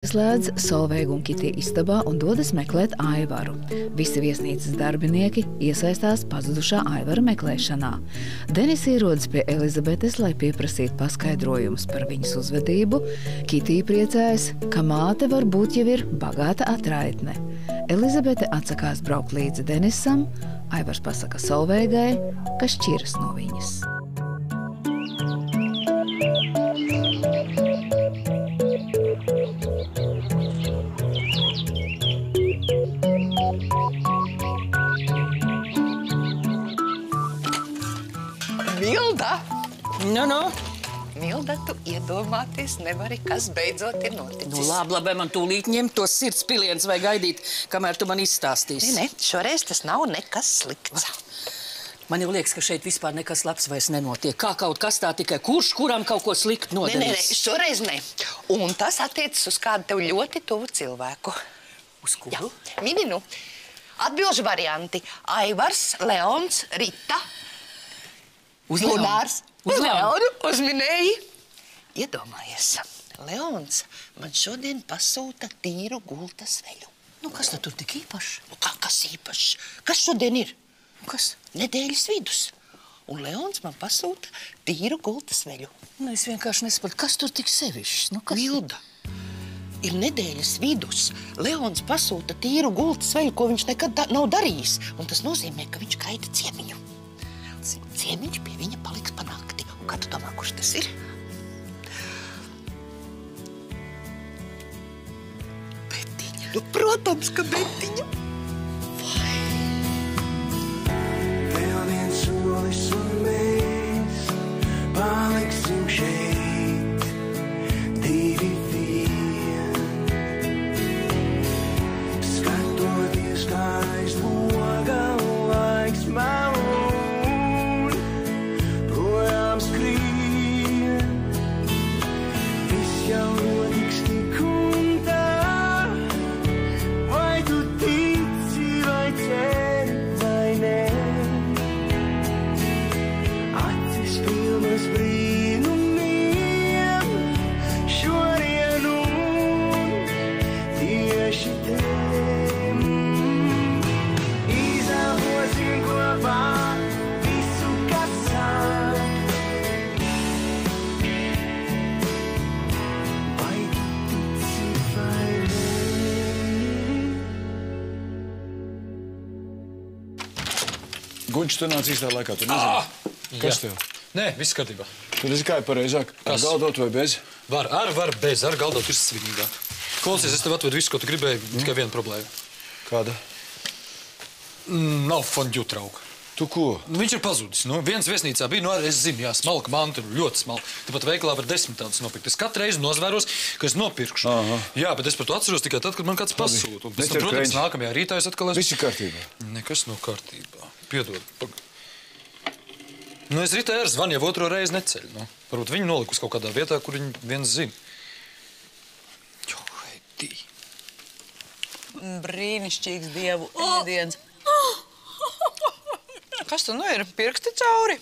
Slēdz Solveiga un Kitija istabā un dodas meklēt Aivaru. Visi viesnīcas darbinieki iesaistās pazudušā Aivara meklēšanā. Denis ierodas pie Elizabetes, lai pieprasītu paskaidrojumus par viņas uzvedību. Kitija priecājas, ka māte varbūt jau ir bagāta atraitne. Elizabete atsakās braukt līdzi Denisam. Aivars pasaka Solveigai, ka šķiras no viņas. Milda! Nu? Milda, tu iedomāties nevari, kas beidzot ir noticis. Nu, labi, man tūlīt ņemt tos sirds piliens vai gaidīt, kamēr tu man izstāstīsi. Ne, šoreiz tas nav nekas slikts. Man jau liekas, ka šeit vispār nekas labs vairs nenotiek. Kā kaut kas tā tikai kuram kaut ko sliktu nodarīs. Ne, šoreiz ne. Un tas attiecas uz kādu tev ļoti tuvu cilvēku. Uz kuru? Jā, mini nu. Atbilžu varianti. Aivars, Leons, Rita. Uz Lunārs. Uz Leonu. Uzminēji. Iedomājies. Leons man šodien pasūta tīru gultas veļu. Nu, kas tad tur tik īpašs? Nu, kas īpašs? Kas šodien ir? Kas? Nedēļas vidus. Un Leons man pasūta tīru gultas veļu. Nu, es vienkārši nesaprotu, kas tur tik sevišķs? Nu, kas? Milda, ir nedēļas vidus. Leons pasūta tīru gultas veļu, ko viņš nekad nav darījis. Un tas nozīmē, ka viņš gaida ciemiņu. Ciemiņš pie viņa paliks pa nakti. Un kā tu domā, kurš tas ir? Betiņa. Nu, protams, ka Betiņa. Vēl viens solis un mēs paliksim šeit, divi vien. Skatoties, kā aizloga laiks maun, projām skrien. Viss jau notiks tik un tā, vai tu tici, vai ceri, vai nē. Acis pilnas brīnumiem, šodien un tieši te. Izelposim kopā visu, kas sāk. Vai tu tici, vai nē? Guņš, tu nāc īstā laikā, tu nezini? Kas tev? Nē, viss kārtībā. Tu nezini, kā ir pareizāk? Ar Kas? galdot vai bez? Var bez, ar galdot ir svinīgāk. Klausies, es tev atvedu visu, ko tu gribēji, tikai viena problēma. Kāda? Nav fondju trauka. Tu ko? Nu, viņš ir pazudis. Nu, viens viesnīcā bija, nu, es zinu, jā, smalka manta, ļoti smalka. Tāpat veikalā var 10 tādas nopirkt. Es katru reizi nozvēros, ka es nopirkšu. Aha. Jā, bet es par to atceros tikai tad, kad man kāds pasūta. Un pēc tam, Neķer protams, kreņķi. nākamajā rītā es atkal Viss ir kārtībā. Nekas nav kārtībā. Piedod. Nu, es rītā ar zvanu jau otro reizi neceļu. Nu, varbūt viņi nolikus kaut kādā vietā, kur viņi viens zina. Jo, Heidi. Brīnišķīgs dievu ēdiens. Kas tu nu ir? Pirksti cauri?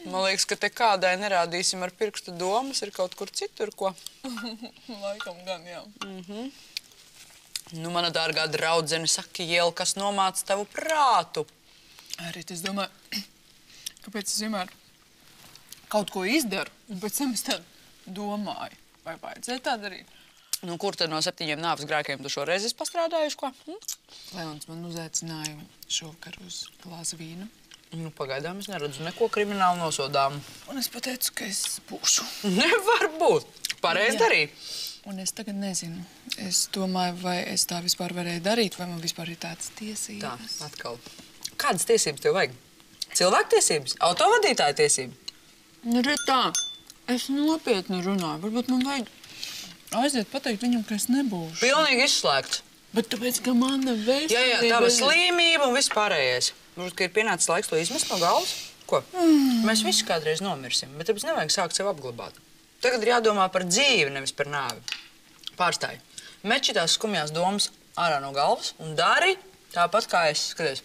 Man liekas, ka te kādai nerādīsim ar pirkstu domas, ir kaut kur citur, ko? Laikam gan, jā. Nu, mana dārgā draudzene saka, Jēl, kas nomāca tavu prātu. Arī es domāju, kāpēc es vienmēr kaut ko izdaru, un pēc tam es tādu domāju, vai vajadzēja tā darīt. Nu, kur tad no 7 nāves grēkiem tu šoreiz esi pastrādājuši, ko? Leons man uzaicināja šovakar uz glāzi vīnu. Nu, pagaidām es neredzu neko kriminālu nosodām. Un es pateicu, ka es būšu. Nevar būt. Pareizi darīja. Un es tagad nezinu. Es domāju, vai es tā vispār varēju darīt, vai man vispār ir tādas Tā, tiesības. atkal. Kādas tiesības tev vajag? Cilvēktiesības? Autovadītāja tiesība? Nu, redz tā, es nopietni runāju. Varbūt man vajag aiziet pateikt viņam, ka es nebūšu. Pilnīgi izslēgts. Bet tāpēc, ka mana veselība... Jā, tava slimība un viss pārējais. Varbūt, ka ir pienācis laiks to izmest no galvas? Ko? Mēs visi kādreiz nomirsim, bet tāpēc nevajag sākt sev apglabāt. Tagad ir jādomā par dzīvi, nevis par nāvi. Pārstāj. Met šitās skumjās domas ārā no galvas un dari tāpat, kā es. Skaties.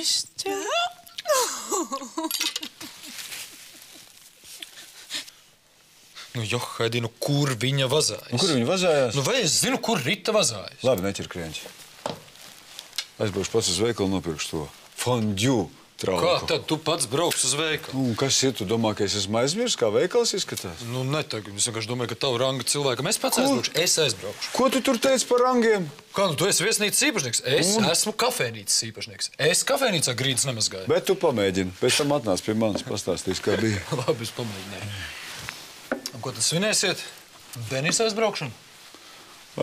izcili. Nu, Johaidī, nu kur viņa vazājas? Kur viņa vazājās? Nu, vai es zinu, kur Rita vazājas? Labi, neķer krienči. Aizbraukšu pats uz veikalu un nopirkšu to fondue trauku. Kā tad tu pats brauks uz veikalu? Un kas ir? Tu domā, ka es esmu aizmirsis, kā veikals izskatās? Nu, netag. Es vienkārši domāju, ka tavu ranga cilvēkam es pats aizbraukšu. Es aizbraukšu. Ko tu tur teici par rangiem? Kā, nu, tu esi viesnīcas īpašnieks? Es esmu kafejnīcas īpašnieks. Es kafejnīcā grīdas nemazgāju. Bet tu pamēģini. Pēc tam atnāc pie manis, pastāstīs, kā bija. Labi, es pamēģināju. Un ko tad svinēsiet? Denisa aizbraukšanu?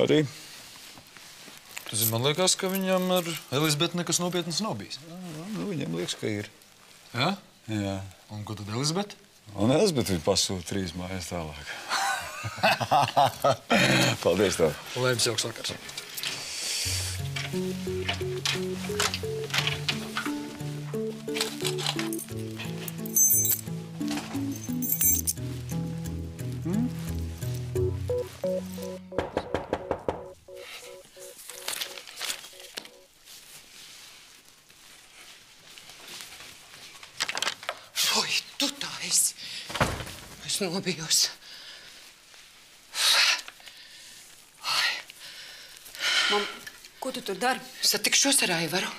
Arī. Tu zini, man liekas, ka viņam ar Elizabeti nekas nopietnas nav bijis. Nu, viņam liekas, ka ir. Jā? Jā. Un ko tad Elizabete? Un Elizabeti viņa pasūta 3 mājas tālāk. Paldies tev. Lai jums jauks vakars. Oi, tu tā esi. Es nobijos. Mam, ko tu tur dari? Satikšos ar Aivaru.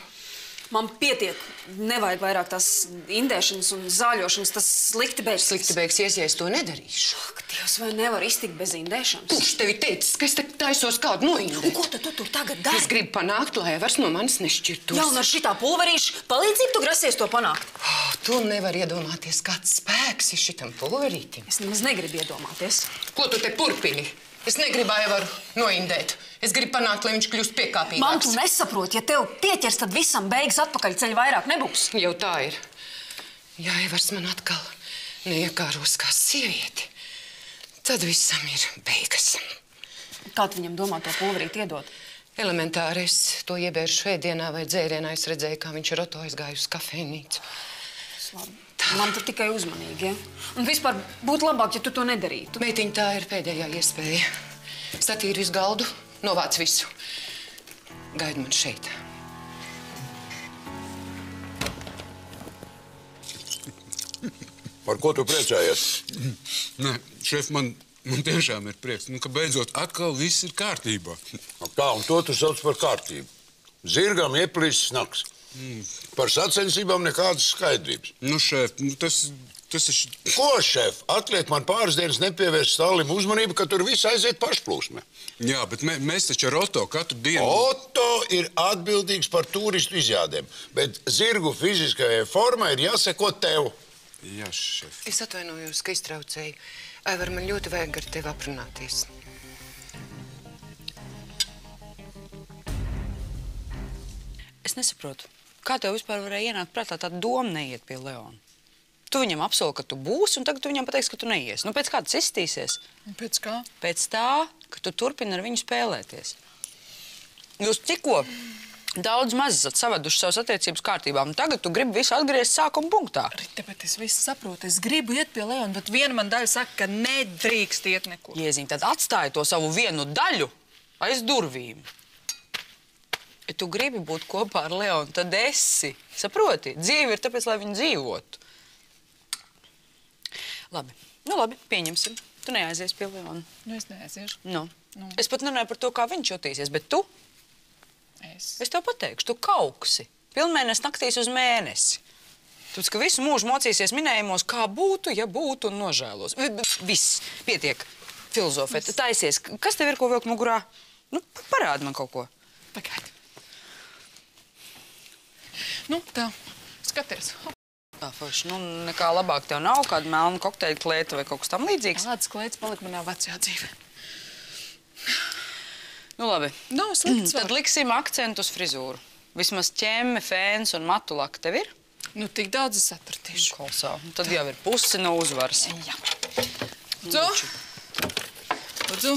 Man pietiek. Nevajag vairāk tās indēšanas un zāļošanas. Tas slikti beigsies. Slikti beigsies, ja es to nedarīšu. Ak, Dievs, vai nevar iztikt bez indēšanas? Kurš tevi teicis, ka es te taisos kādu noindēt? Un ko tad tu tur tagad dari? Es gribu panākt, lai Aivars no manis nešķirtos. Jā, un ar šitā pulverīša palīdzību tu grasies to panākt? Oh, tu nevari iedomāties, kāds spēks ir šitam pulverītim. Es nemaz negribu iedomāties. Ko tu te purpini? Es negribu Aivaru noindēt. Es gribu panākt, lai viņš kļūst piekāpīgāks. Man tu nesaproti, ja tev pieķers, tad visam beigas atpakaļ ceļa vairāk nebūs. Jau tā ir. Ja Aivars man atkal neiekāros kā sievieti, tad visam ir beigas. Kā tu viņam domā to pulverīti iedot? Elementāri es to iebēršu ēdienā vai dzērienā. Es redzēju, kā viņš ar Oto aizgāja uz kafejnīcu. Labi. Man tur tikai uzmanīgi, ja? Un vispār būtu labāk, ja tu to nedarītu. Meitiņ, tā ir pēdējā iespēja. Satīri uz galdu, novāc visu. Gaidi man šeit. Par ko tu priecājies? Nē, šef, man tiešām ir prieks, ka beidzot atkal viss ir kārtībā. Kā, un to tu sauc par kārtību? Zirgam ieplīsis nakts. Par sacensībām nekādas skaidrības. Nu, šef, tas ir... Ko, šef? Atliek man pāris dienas nepievērst Stālim uzmanību, ka tur viss aiziet pašplūsmē. Jā, bet mēs taču ar Oto katru dienu... Oto ir atbildīgs par turistu izjādēm, bet zirgu fiziskajai formai ir jāseko tev. Jā, šef. Es atvainojos, ka iztraucēju. Aivar, man ļoti vajag ar tevi aprunāties. Es nesaprotu, kā tev vispār varēja ienākt prātā tāda doma neiet pie Leona? Tu viņam apsoli, ka tu būsi, un tagad tu viņam pateiksi, ka tu neies. Nu, pēc kā tas izstīsies? Un pēc kā? Pēc tā, ka tu turpini ar viņu spēlēties. Jūs tikko daudz maz esat savaduši savas attiecības kārtībā, un tagad tu gribi visu atgriezt sākuma punktā. Rita, bet es visu saprotu. Es gribu iet pie Leona, bet viena man daļa saka, ka nedrīkst iet nekur. Jēziņ, tad atstāji to savu vienu daļu aiz durvīm. Ja tu gribi būt kopā ar Leonu, tad esi. Saproti? Dzīve ir tāpēc, lai viņi dzīvotu. Labi. Nu, labi, pieņemsim. Tu neaizies pie Leona. Nu, es neaiziešu. Nu. Es pat nerunāju par to, kā viņš jutīsies, bet tu? Es tev pateikšu, tu kauksi. Pilnmēnes naktīs uz mēnesi. Tāpēc, ka visu mūžu mocīsies minējumos, kā būtu, ja būtu un nožēlos. Viss. Pietiek. Filozofēt. Taisies. Kas tev ir, ko vilkt mugurā? Nu, parādi man kaut ko. Pagaidi. Nu, tā. Skaties. Tā, forši. Nu, nekā labāk tev nav, kāda melna kokteļa klēta vai kaut kas tam līdzīgs? Kāds klēts palika manā vecajā dzīvē. Nu, labi. Nav slikts Tad liksim akcentu uz frizūru. Vismaz ķemme, fēns un matu laka tev ir? Nu, tik daudz es atradīšu. Kolsā. Tad jau ir pusi no uzvaras. Jā. Lūdzu. Lūdzu.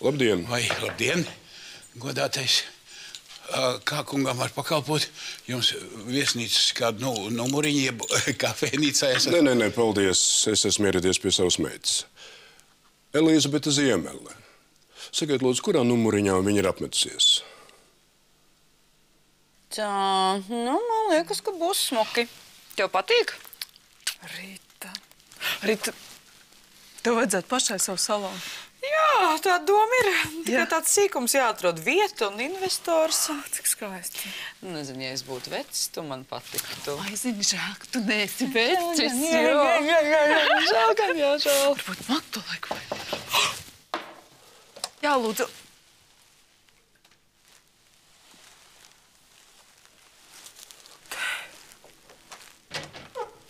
Labdien! Vai, labdien, godātais. Kā kungam var pakalpot? Jums viesnīcas kādu numuriņu, jeb kafejnīcā esat? Nē, paldies. Es esmu ieradies pie savas meitas. Elizabete Ziemele. Sakiet, lūdzu, kurā numuriņā viņa ir apmetusies? Tā, nu, man liekas, ka būs smuki. Tev patīk? Rita, tev vajadzētu pašai savu salonu. Jā, tā doma ir. Tikai tāds sīkums jāatrod vieta un investors. Cik skaisti. Nezinu, ja es būtu vecs, tu man patiktu. Ai, zini, žēl, ka tu neesi vecis. Žēl, gan jāžēl. Varbūt man to laiku vajag. Jā, lūdzu.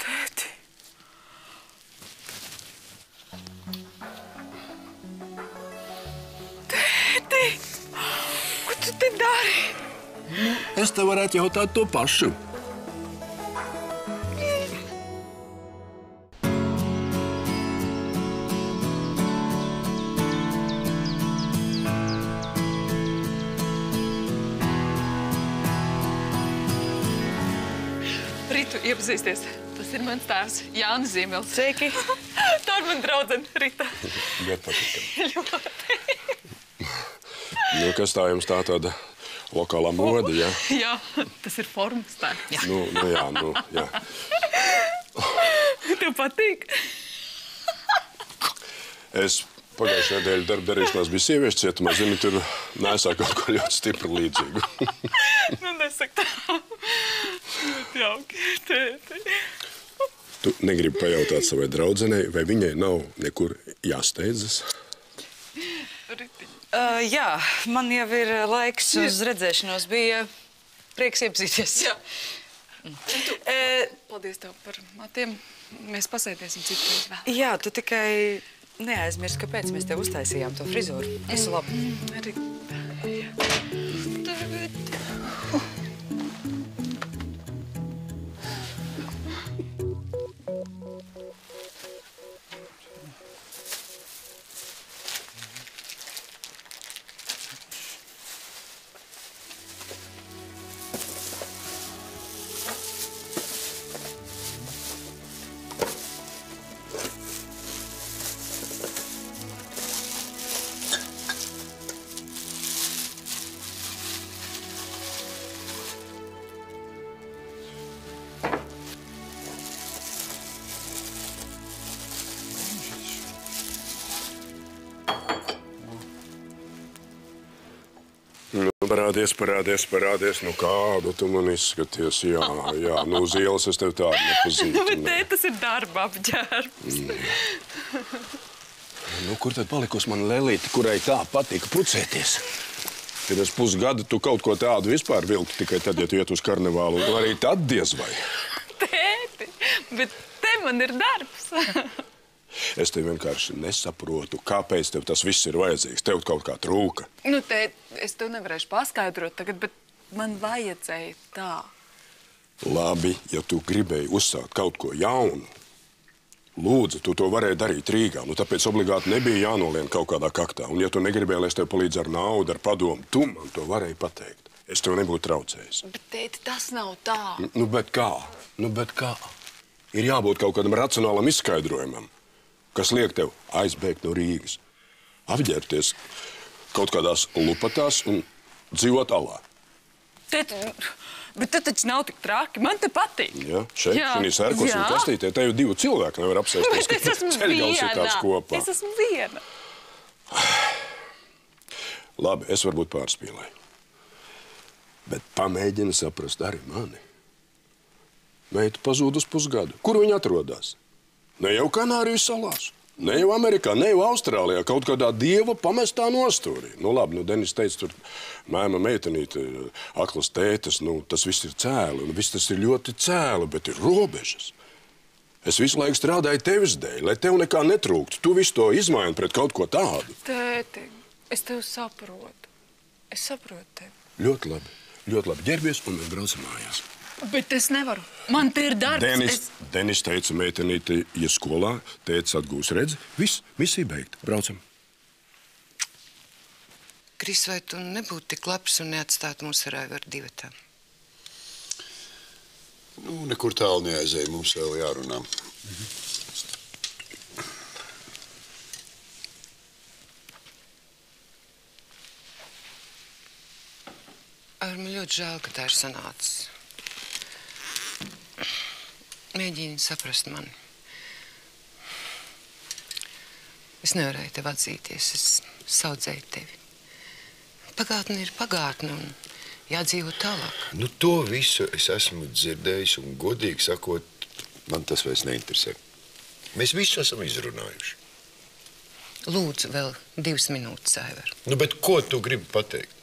Tēti. Tēti, ko tu te dari? Es tev varētu jautāt to pašu. Ritu, iepazīsties. Tas ir mans tēvs, Jānis Ziemels. Sveiki. Tā ir man draudzene, Rita. Bet patīkam. Nu, kas tā jums tā tāda lokālā moda, ja? Jā, tas ir formas tēvs. Jā. Tev patīk? Es pagājušajā nedēļā darba darīšanās biju sieviešu cietumā, zini, tur nesā kaut ko ļoti stipru līdzīgu. Nu, nesaka tā. Ļoti jauki, tēti. Tu negribi pajautāt savai draudzenei, vai viņai nav nekur jāsteidzas? Jā, man jau ir laiks uz redzēšanos. Bija prieks iepazīties. Jā. Paldies tev par matiem. Mēs pasēdēsim citreiz vēl. Jā, tu tikai neaizmirsti, kāpēc mēs tev uztaisījām to frizūru. Visu labi. Arī. Parādies. Nu, kādu tu man izskaties? Jā. Nu, uz ielas es tev tādu nepazītu. Bet tēt, tas ir darba apģērbs. Nu, kur tad palikusi man Lelīte, kurai tā patika pucēties? Pirms pusgada tu kaut ko tādu vispār vilki tikai tad, ja tu iet uz karnevālu. Arī tad diez vai. Tēti, bet te man ir darbs. Es tev vienkārši nesaprotu, kāpēc tev tas viss ir vajadzīgs. Tev kaut kā trūka. Nu, tēt, es tev nevarēšu paskaidrot tagad, bet man vajadzēja tā. Labi, ja tu gribēji uzsākt kaut ko jaunu, lūdzu, tu to varēji darīt Rīgā. Nu, tāpēc obligāti nebija jānolien kaut kādā kaktā. Un ja tu negribēji, lai es tev palīdzu ar naudu, ar padomu, tu man to varēji pateikt. Es tev nebūtu traucējis. Bet, tēti, tas nav tā. Nu, bet kā? Ir jābūt kaut kādam racionālam izskaidrojumam, kas liek tev aizbēgt no Rīgas, apģērbties kaut kādās lupatās un dzīvot alā. Tēti, bet te taču nav tik traki. Man te patīk. Ja? Šeit, šī sērkos un kastītē, te jau 2 cilvēki nevar apsēsties, bet es esmu ceļgals ir tāds kopā. Es esmu viena. Labi, es varbūt pārspīlēju. Bet pamēģini saprast arī mani. Meita pazūd uz pusgadu. Kur viņa atrodas? Ne jau Kanāriju salās, ne jau Amerikā, ne jau Austrālijā, kaut kādā dieva pamestā nostūrī. Nu labi, Denis teica, tur mēma meitenīte, aklas tētes, tas viss ir cēli, un viss tas ir ļoti cēli, bet ir robežas. Es visu laiku strādāju tevis dēļ, lai tev nekā netrūktu. Tu visu to izmaini pret kaut ko tādu. Tēti, es tev saprotu. Es saprotu tevi. Ļoti labi. Ģērbies, un mēs braucam mājās. Bet es nevaru. Man te ir darbs. Denis teica, meitenīte, ja skolā, tētis atgūs redzi. Viss ir beigta. Braucam. Kris, vai tu nebūtu tik labs un neatstātu mūs ar Aivaru divatā? Nu, nekur tālu neaizēja. Mums vēl jārunā. Ar, man ļoti žēl, ka tā ir sanācis. Mēģini saprast mani. Es nevarēju tev atzīties, es saudzēju tevi. Pagātne ir pagātne un jādzīvo tālāk. Nu, to visu es esmu dzirdējis un, godīgi sakot, man tas vairs neinteresē. Mēs visu esam izrunājuši. Lūdzu, vēl 2 minūtes, Aivar. Nu, bet ko tu gribi pateikt?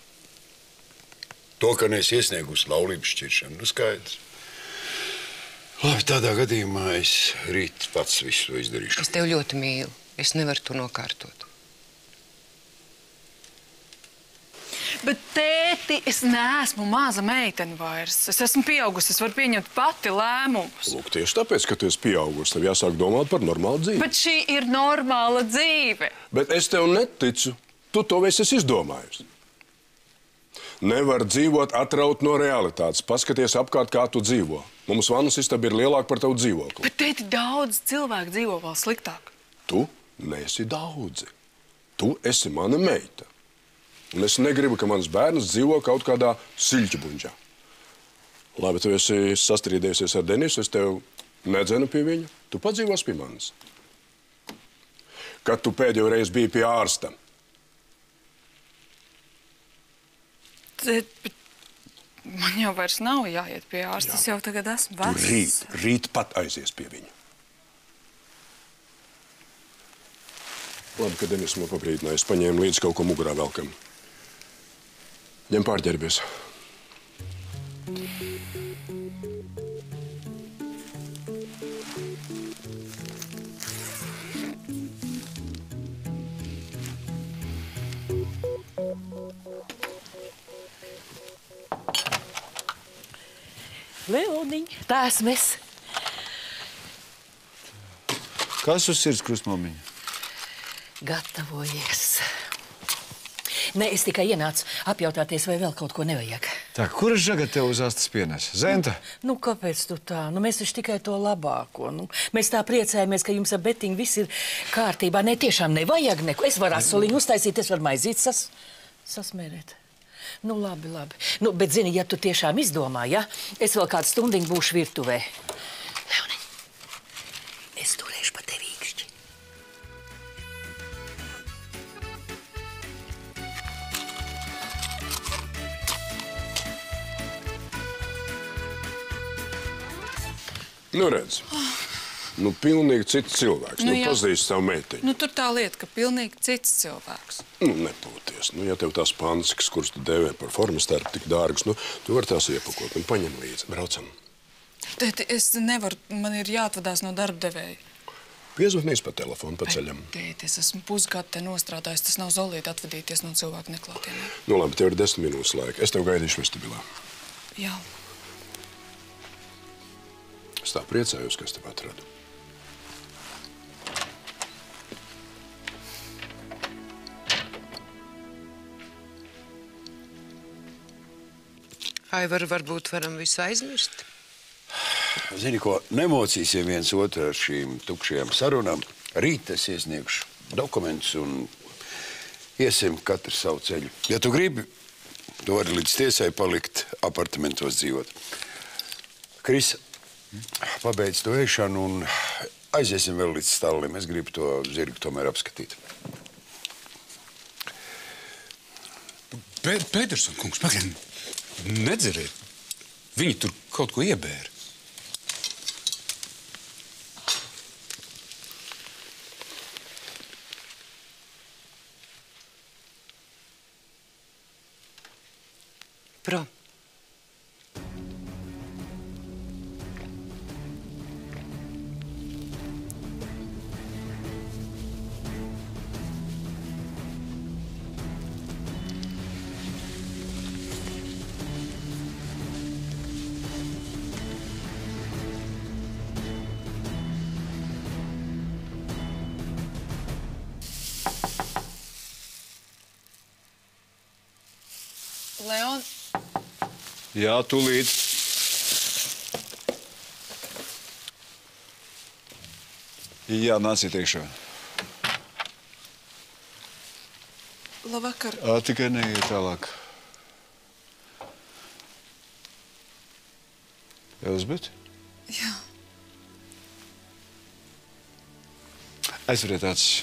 To, ka neesi iesniegusi laulības šķiršanu, nu skaidrs. Labi, tādā gadījumā es rīt pats visu to izdarīšu. Es tevi ļoti mīlu. Es nevaru to nokārtot. Bet, tēti, es neesmu maza meitene vairs. Es esmu pieaugusi, es varu pieņemt pati lēmumus. Lūk, tieši tāpēc, ka tu esi pieaugusi, tev jāsāk domāt par normālu dzīvi. Bet šī ir normāla dzīve. Bet es tev neticu. Tu to esi izdomājusi. Nevar dzīvot atraut no realitātes. Paskaties apkārt, kā tu dzīvo. Mums vannas istaba ir lielāka par tavu dzīvokli. Bet, tēti, daudz cilvēku dzīvo vēl sliktāk. Tu neesi daudzi. Tu esi mana meita. Un es negribu, ka mans bērns dzīvo kaut kādā siļķbuņģā. Labi, tu esi sastrīdējusies ar Denisu, es tev nedzenu pie viņa. Tu padzīvos pie manis. Kad tu pēdējo reizi biji pie ārsta? Bet man jau vairs nav jāiet pie ārsta. Es jau tagad esmu vecs. Tu rīt pat aizies pie viņa. Labi, ka Denis man pabrīdināja. Es paņēmu līdzi kaut ko mugurā velkam. Ņem pārģērbies. Leoniņ, tā esmu es. Kas uz sirds, krustmāmiņa? Gatavojies. Nē, es tikai ienācu apjautāties, vai vēl kaut ko nevajag. Tā, kuras žagat tev uz astas pienes? Zenta? Nu, kāpēc tu tā? Nu, mēs taču tikai to labāko. Nu, mēs tā priecājamies, ka jums ar Betiņu viss ir kārtībā. Nē, tiešām nevajag neko. Es varu asoliņu uztaisīt, es varu maizīt sasmērēt. Nu, labi, labi. Nu, bet, zini, ja tu tiešām izdomā, ja? Es vēl kādu stundiņu būšu virtuvē. Leoniņ, es turēšu pa tevi īkšķi. Nu, redz. Nu, pilnīgi cits cilvēks. Nu, pazīst savu meitiņu. Nu, tur tā lieta, ka pilnīgi cits cilvēks. Nu, nepūties. Nu, ja tev tās pansikas, kuras tu dēvē par formastēru, tik dārgas, nu, tu vari tās iepakot un paņem līdzi. Braucam. Tēti, es nevaru, man ir jāatvadās no darba devēja. Piezvanīs pa telefonu, pa ceļam. Tēti, es esmu pusgadu te nostrādājis, tas nav zolīti atvadīties no cilvēku neklātienē. Nu, labi, tev ir 10 minūtes laika. Es tev gaidīšu vestibilā. Jā. Es tā priecājos, ka es tev atradu. Aivar, varbūt varam visu aizmirst? Zini ko, nemocīsim viens otru ar šīm tukšajām sarunām. Rīt es iesniegšu dokumentus un iesim katru savu ceļu. Ja tu gribi, tu vari līdz tiesai palikt apartamentos dzīvot. Krisa, pabeidz to ēšanu un aiziesim vēl līdz stallim. Es gribu to zirgu tomēr apskatīt. Pēterson kungs, pagaid, nedzeriet. Viņi tur kaut ko iebēra. Prom. Leon, Jā, tūlīt. Jā, nāciet iekšā. labvakar. Tikai neiet tālāk. Elizabete? Jā. Aizveriet acis.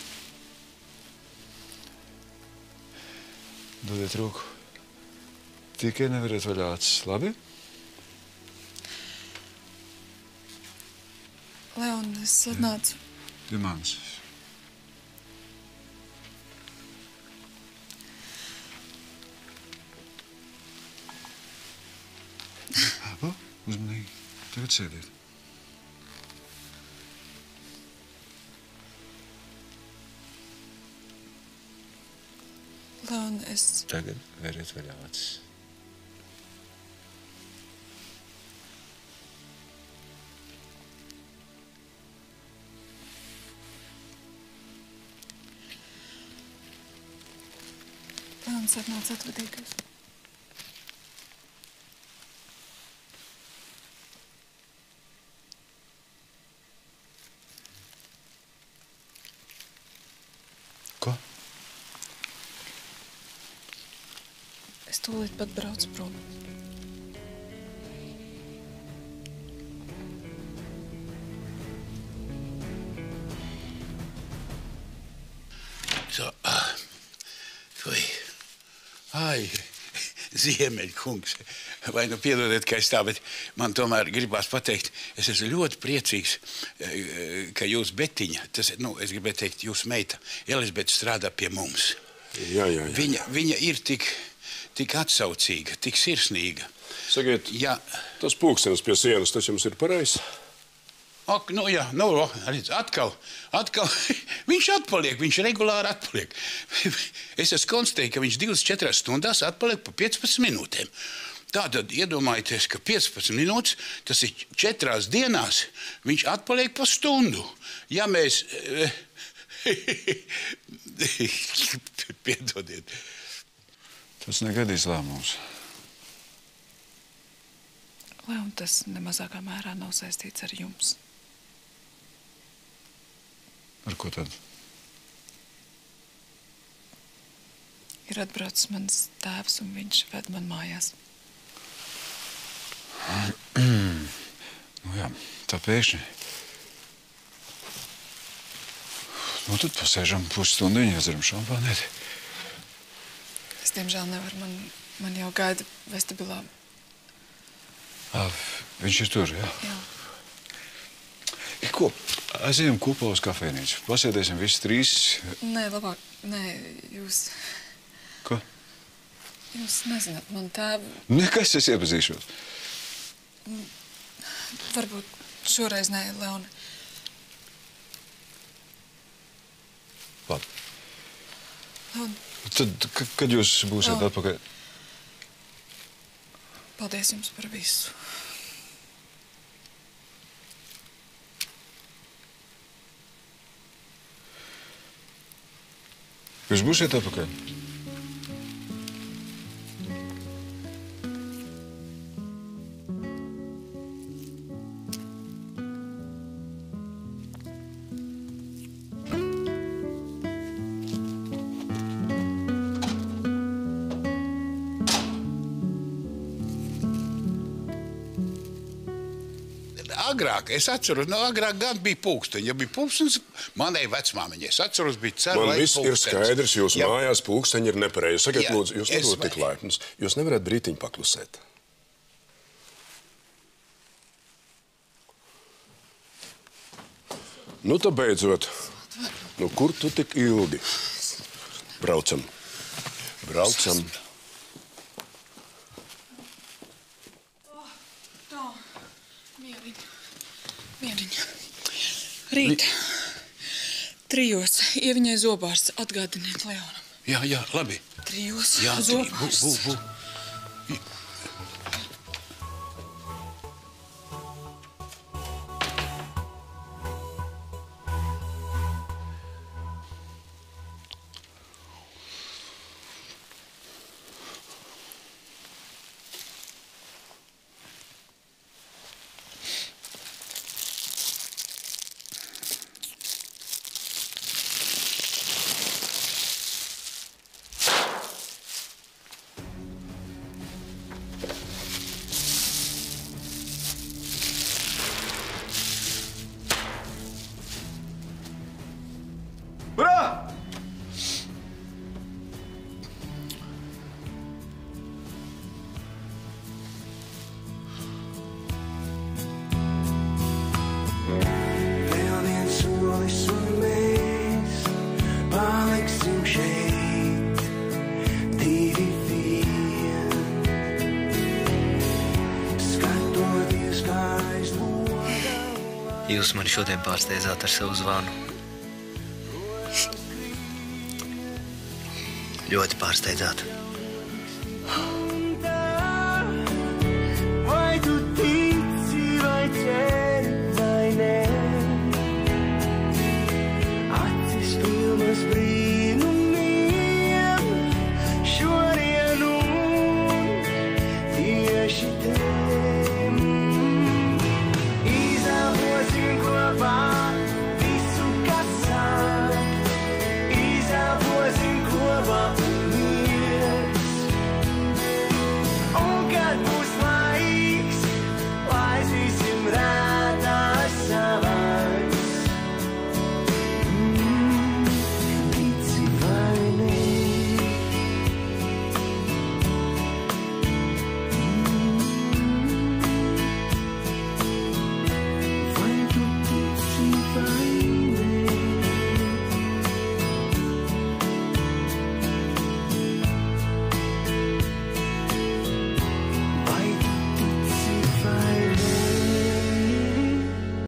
Dodiet roku. Tikai neveriet vaļā acis, labi? Leon, es atnācu. Pie manis. Uzmanīgi. Tagad sēdiet. Leon, es... Tagad veriet vaļā acis. Leons atnāca atvadīties. Es tūlīt pat braucu prom. Ai, Ziemeļkungs, vai nu piedodiet, ka es tā, bet man tomēr gribās pateikt, es esmu ļoti priecīgs, ka jūs Betiņa, tas, es gribēju teikt, jūs meita, Elizabete strādā pie mums. Jā. Viņa ir tik atsaucīga, tik sirsnīga. Sakiet, jā. Tas pulkstenis pie sienas, tas jums ir pareizs? Ak, redz, atkal, viņš atpaliek, viņš regulāri atpaliek. Es esmu konstatējis, ka viņš 24 stundās atpaliek pa 15 minūtēm. Tātad iedomājieties, ka 15 minūtes, tas ir 4 dienās, viņš atpaliek pa stundu. Ja mēs... Piedodiet. Tas negadīs lēmums. Leon, tas nemazākā mērā nav saistīts ar jums. Ar ko tad? Ir atbraucis mans tēvs, un viņš ved man mājās. Jā, tā pēkšņi. Tad pasēžam pusstundiņu, iezeram šampānēti. Es diemžēl nevaru, man jau gaida vestibilā. Viņš ir tur, jā? Jā. Ko? Aizējam kopā uz kafejnīcu. Pasēdēsim visi 3. Nē, labāk, jūs... Ko? Jūs nezināt, man tēvu... Nekas, es iepazīšos. Varbūt šoreiz nē, Leoni. Labi. Leoni. Tad, kad jūs būsiet atpakaļ? Paldies jums par visu. Jūs būsiet atpakaļ? Agrāk, es atceros, agrāk gan bija pulksteņi. Ja bija pulkstenis, manai vecmāmiņai. Es atceros, bija ceru Man laiku viss ir skaidrs, jūsu mājās pulksteņi ir nepareizi. Sakiet, lūdzu, jūs nebūtu tik laipns. Jūs nevarat brītiņu paklusēt. Nu, tā beidzot. Nu, kur tu tik ilgi? Braucam. Braucam. Mieriņa. Rīt. 3. Ieviņai zobārsts. Atgādiniet Leonam. Jā, labi. 3. Jā, zobārsts. bū. jūs mani šodien pārsteidzāt ar savu zvanu. Ļoti pārsteidzāt.